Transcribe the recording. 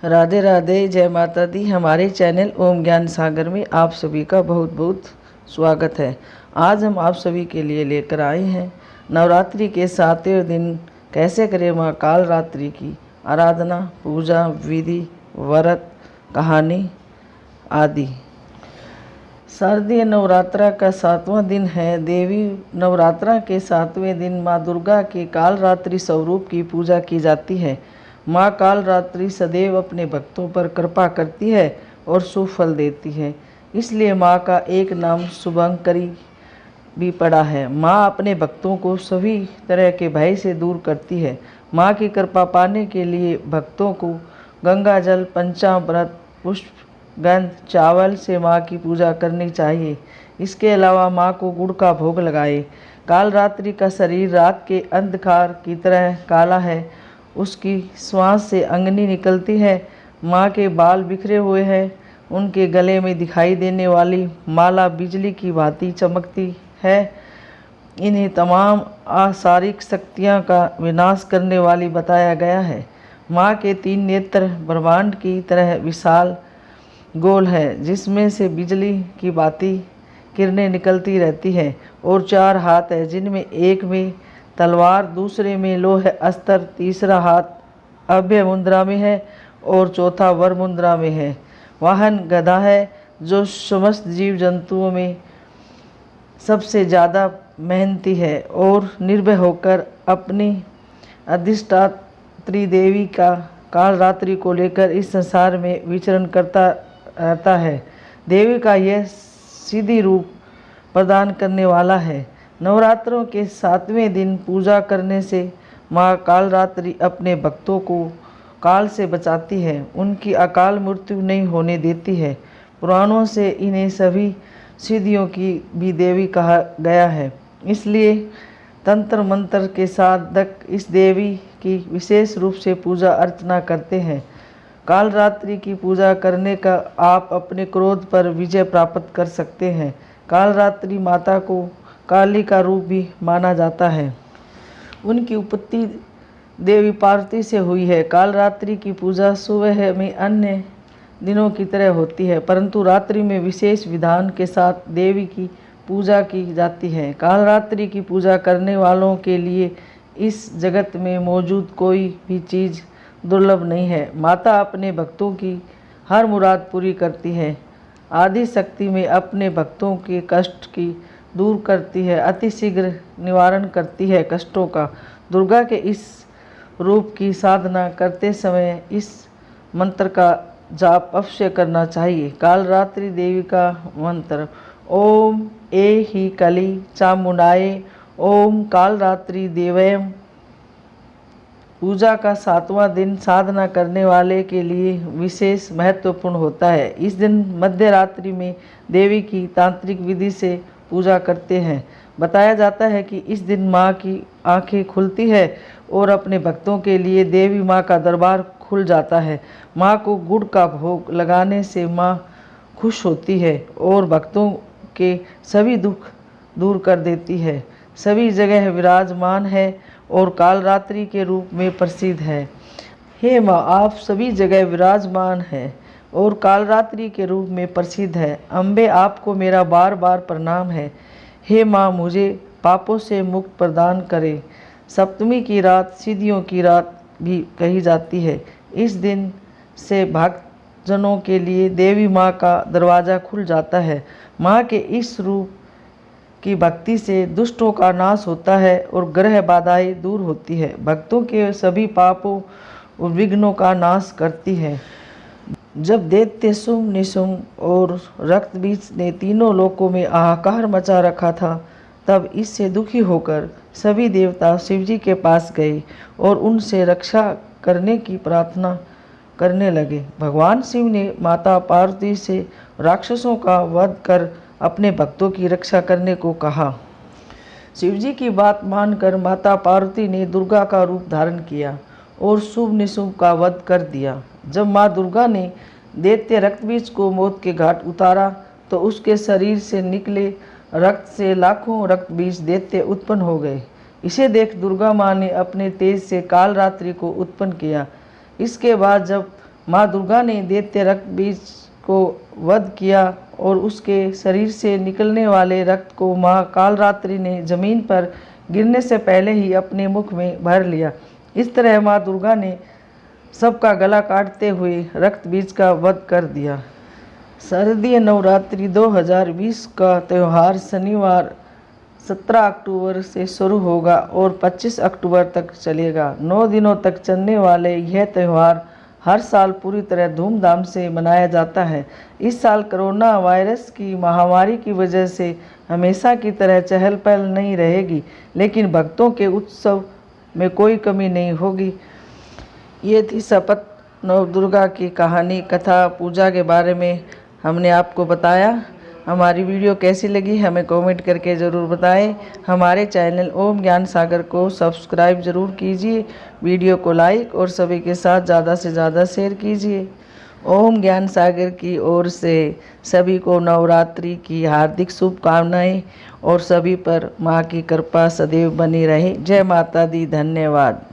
राधे राधे, जय माता दी। हमारे चैनल ओम ज्ञान सागर में आप सभी का बहुत बहुत स्वागत है। आज हम आप सभी के लिए लेकर आए हैं नवरात्रि के 7वें दिन कैसे करें माँ काल रात्रि की आराधना, पूजा, विधि, व्रत, कहानी आदि। शारदीय नवरात्रा का 7वां दिन है। देवी नवरात्रा के 7वें दिन माँ दुर्गा के काल रात्रि स्वरूप की पूजा की जाती है। माँ काल रात्रि सदैव अपने भक्तों पर कृपा करती है और शुभ फल देती है, इसलिए माँ का एक नाम शुभंकरी भी पड़ा है। माँ अपने भक्तों को सभी तरह के भय से दूर करती है। माँ की कृपा पाने के लिए भक्तों को गंगा जल, पंचामृत, पुष्प, गंध, चावल से माँ की पूजा करनी चाहिए। इसके अलावा माँ को गुड़ का भोग लगाए। काल रात्रि का शरीर रात के अंधकार की तरह काला है। उसकी श्वास से अग्नि निकलती है। माँ के बाल बिखरे हुए हैं। उनके गले में दिखाई देने वाली माला बिजली की भांति चमकती है। इन्हें तमाम आसारिक शक्तियाँ का विनाश करने वाली बताया गया है। माँ के 3 नेत्र ब्रह्मांड की तरह विशाल गोल है, जिसमें से बिजली की भांति किरणें निकलती रहती है, और 4 हाथ है, जिनमें एक में तलवार, दूसरे में लोह अस्त्र, तीसरा हाथ अभय मुद्रा में है और चौथा वर मुद्रा में है। वाहन गधा है, जो समस्त जीव जंतुओं में सबसे ज़्यादा मेहनती है और निर्भय होकर अपनी अधिष्ठात्री देवी का काल रात्रि को लेकर इस संसार में विचरण करता रहता है। देवी का यह सीधी रूप प्रदान करने वाला है। नवरात्रों के 7वें दिन पूजा करने से माँ काल रात्रि अपने भक्तों को काल से बचाती है, उनकी अकाल मृत्यु नहीं होने देती है। पुराणों से इन्हें सभी सिद्धियों की भी देवी कहा गया है, इसलिए तंत्र मंत्र के साधक इस देवी की विशेष रूप से पूजा अर्चना करते हैं। काल रात्रि की पूजा करने का आप अपने क्रोध पर विजय प्राप्त कर सकते हैं। काल रात्रि माता को काली का रूप भी माना जाता है। उनकी उत्पत्ति देवी पार्वती से हुई है। काल रात्रि की पूजा सुबह में अन्य दिनों की तरह होती है, परंतु रात्रि में विशेष विधान के साथ देवी की पूजा की जाती है। काल रात्रि की पूजा करने वालों के लिए इस जगत में मौजूद कोई भी चीज़ दुर्लभ नहीं है। माता अपने भक्तों की हर मुराद पूरी करती है। आदि शक्ति में अपने भक्तों के कष्ट की दूर करती है, अति शीघ्र निवारण करती है कष्टों का। दुर्गा के इस रूप की साधना करते समय इस मंत्र का जाप अवश्य करना चाहिए। काल रात्रि देवी का मंत्र ओम ए ही कली चामुंडाए ओम काल रात्रि देवयम। पूजा का 7वां दिन साधना करने वाले के लिए विशेष महत्वपूर्ण होता है। इस दिन मध्य रात्रि में देवी की तांत्रिक विधि से पूजा करते हैं। बताया जाता है कि इस दिन माँ की आंखें खुलती है और अपने भक्तों के लिए देवी माँ का दरबार खुल जाता है। माँ को गुड़ का भोग लगाने से माँ खुश होती है और भक्तों के सभी दुख दूर कर देती है। सभी जगह विराजमान है और काल रात्रि के रूप में प्रसिद्ध है। हे माँ, आप सभी जगह विराजमान है और काल रात्रि के रूप में प्रसिद्ध है। अम्बे, आपको मेरा बार बार प्रणाम है। हे माँ, मुझे पापों से मुक्त प्रदान करें। सप्तमी की रात सिद्धियों की रात भी कही जाती है। इस दिन से भक्तजनों के लिए देवी माँ का दरवाज़ा खुल जाता है। माँ के इस रूप की भक्ति से दुष्टों का नाश होता है और ग्रह बाधाएं दूर होती है। भक्तों के सभी पापों और विघ्नों का नाश करती है। जब दैत्य शुंभ, निशुंभ और रक्तबीज ने तीनों लोकों में हाहाकार मचा रखा था, तब इससे दुखी होकर सभी देवता शिवजी के पास गए और उनसे रक्षा करने की प्रार्थना करने लगे। भगवान शिव ने माता पार्वती से राक्षसों का वध कर अपने भक्तों की रक्षा करने को कहा। शिवजी की बात मानकर माता पार्वती ने दुर्गा का रूप धारण किया और शुभ निशुभ का वध कर दिया। जब माँ दुर्गा ने दैत्य रक्तबीज को मौत के घाट उतारा, तो उसके शरीर से निकले रक्त से लाखों रक्तबीज दैत्य उत्पन्न हो गए। इसे देख दुर्गा माँ ने अपने तेज से काल रात्रि को उत्पन्न किया। इसके बाद जब माँ दुर्गा ने दैत्य रक्त बीज को वध किया और उसके शरीर से निकलने वाले रक्त को माँ कालरात्रि ने जमीन पर गिरने से पहले ही अपने मुख में भर लिया। इस तरह माँ दुर्गा ने सबका गला काटते हुए रक्त बीज का वध कर दिया। शारदीय नवरात्रि 2020 का त्यौहार शनिवार 17 अक्टूबर से शुरू होगा और 25 अक्टूबर तक चलेगा। 9 दिनों तक चलने वाले यह त्यौहार हर साल पूरी तरह धूमधाम से मनाया जाता है। इस साल कोरोना वायरस की महामारी की वजह से हमेशा की तरह चहल पहल नहीं रहेगी, लेकिन भक्तों के उत्सव में कोई कमी नहीं होगी। ये थी शपथ नवदुर्गा की कहानी, कथा, पूजा के बारे में हमने आपको बताया। हमारी वीडियो कैसी लगी हमें कमेंट करके ज़रूर बताएं। हमारे चैनल ओम ज्ञान सागर को सब्सक्राइब ज़रूर कीजिए, वीडियो को लाइक और सभी के साथ ज़्यादा से ज़्यादा शेयर कीजिए। ओम ज्ञान सागर की ओर से सभी को नवरात्रि की हार्दिक शुभकामनाएं और सभी पर माँ की कृपा सदैव बनी रहे। जय माता दी। धन्यवाद।